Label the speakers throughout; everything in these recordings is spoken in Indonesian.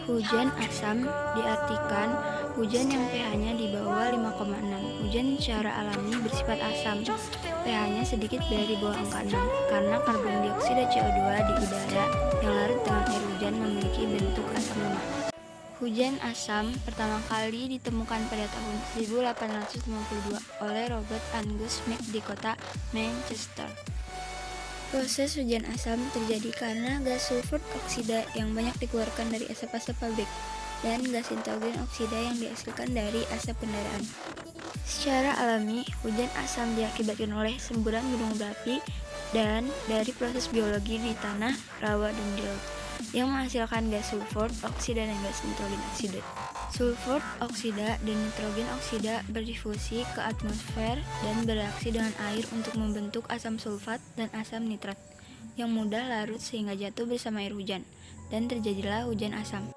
Speaker 1: Hujan asam diartikan hujan yang pH-nya di bawah 5,6. Hujan secara alami bersifat asam, pH-nya sedikit berada di bawah angka 6 karena karbon dioksida CO2 di udara yang larut dengan air hujan memiliki bentuk asam lemak. Hujan asam pertama kali ditemukan pada tahun 1852 oleh Robert Angus Mead di kota Manchester. Proses hujan asam terjadi karena gas sulfur oksida yang banyak dikeluarkan dari asap-asap pabrik dan gas nitrogen oksida yang dihasilkan dari asap kendaraan. Secara alami, hujan asam diakibatkan oleh semburan gunung berapi dan dari proses biologi di tanah, rawa, dan di laut yang menghasilkan gas sulfur oksida dan gas nitrogen oksida. Sulfur oksida dan nitrogen oksida berdifusi ke atmosfer dan bereaksi dengan air untuk membentuk asam sulfat dan asam nitrat yang mudah larut sehingga jatuh bersama air hujan, dan terjadilah hujan asam.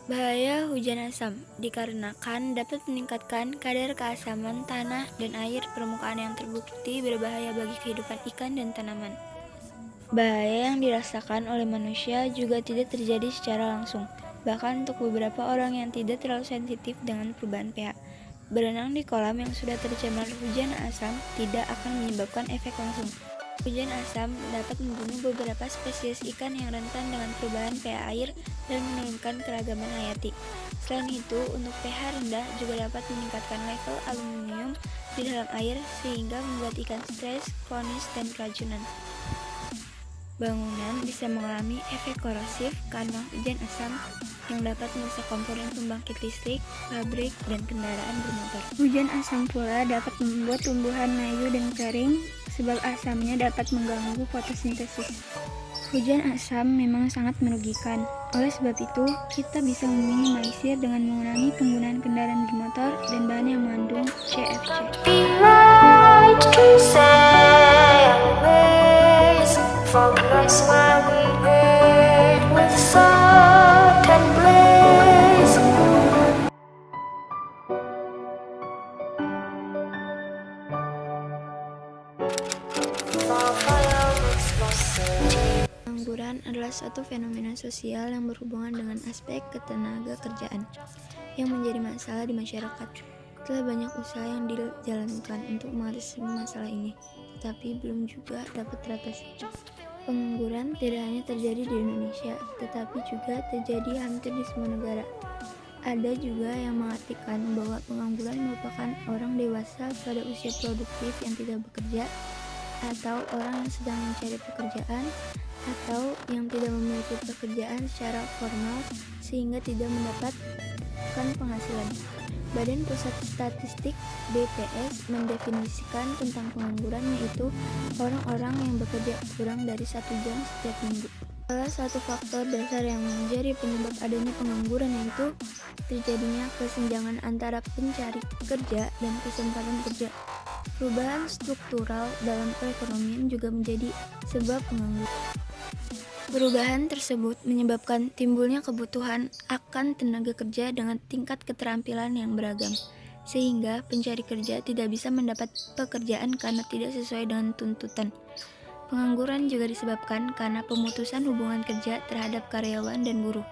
Speaker 1: Bahaya hujan asam dikarenakan dapat meningkatkan kadar keasaman tanah dan air permukaan yang terbukti berbahaya bagi kehidupan ikan dan tanaman. Bahaya yang dirasakan oleh manusia juga tidak terjadi secara langsung. Bahkan untuk beberapa orang yang tidak terlalu sensitif dengan perubahan pH, berenang di kolam yang sudah tercemar hujan asam tidak akan menyebabkan efek langsung. Hujan asam dapat membunuh beberapa spesies ikan yang rentan dengan perubahan pH air dan menurunkan keragaman hayati. Selain itu, untuk pH rendah juga dapat meningkatkan level aluminium di dalam air sehingga membuat ikan stres, kronis, dan keracunan. Bangunan bisa mengalami efek korosif karena hujan asam yang dapat merusak komponen pembangkit listrik, pabrik, dan kendaraan bermotor. Hujan asam pula dapat membuat tumbuhan layu dan kering sebab asamnya dapat mengganggu fotosintesis. Hujan asam memang sangat merugikan. Oleh sebab itu, kita bisa meminimalisir dengan mengurangi penggunaan kendaraan bermotor dan bahan yang mengandung CFC. Pengangguran adalah suatu fenomena sosial yang berhubungan dengan aspek ketenaga kerjaan yang menjadi masalah di masyarakat. Telah banyak usaha yang dijalankan untuk mengatasi masalah ini, tetapi belum juga dapat teratasi. Pengangguran tidak hanya terjadi di Indonesia, tetapi juga terjadi hampir di semua negara. Ada juga yang mengartikan bahwa pengangguran merupakan orang dewasa pada usia produktif yang tidak bekerja, atau orang yang sedang mencari pekerjaan, atau yang tidak memiliki pekerjaan secara formal sehingga tidak mendapatkan penghasilan. Badan Pusat Statistik (BPS) mendefinisikan tentang pengangguran yaitu orang-orang yang bekerja kurang dari 1 jam setiap minggu. Salah satu faktor dasar yang menjadi penyebab adanya pengangguran yaitu terjadinya kesenjangan antara pencari kerja dan kesempatan kerja. Perubahan struktural dalam perekonomian juga menjadi sebab pengangguran. Perubahan tersebut menyebabkan timbulnya kebutuhan akan tenaga kerja dengan tingkat keterampilan yang beragam, sehingga pencari kerja tidak bisa mendapat pekerjaan karena tidak sesuai dengan tuntutan. Pengangguran juga disebabkan karena pemutusan hubungan kerja terhadap karyawan dan buruh.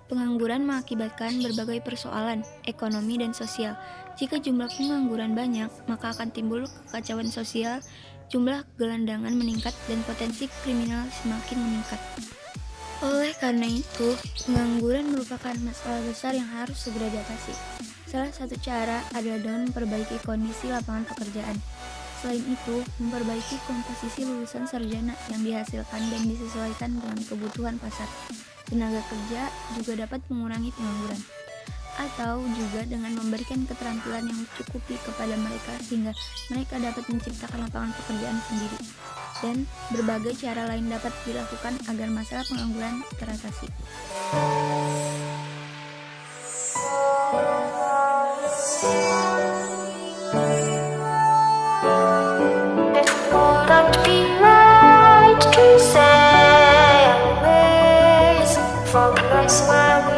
Speaker 1: Pengangguran mengakibatkan berbagai persoalan ekonomi dan sosial. Jika jumlah pengangguran banyak, maka akan timbul kekacauan sosial, jumlah gelandangan meningkat, dan potensi kriminal semakin meningkat. Oleh karena itu, pengangguran merupakan masalah besar yang harus segera diatasi. Salah satu cara adalah dengan memperbaiki kondisi lapangan pekerjaan. Selain itu, memperbaiki komposisi lulusan sarjana yang dihasilkan dan disesuaikan dengan kebutuhan pasar. Tenaga kerja juga dapat mengurangi pengangguran, atau juga dengan memberikan keterampilan yang mencukupi kepada mereka sehingga mereka dapat menciptakan lapangan pekerjaan sendiri. Dan berbagai cara lain dapat dilakukan agar masalah pengangguran teratasi.
Speaker 2: For the nice smile.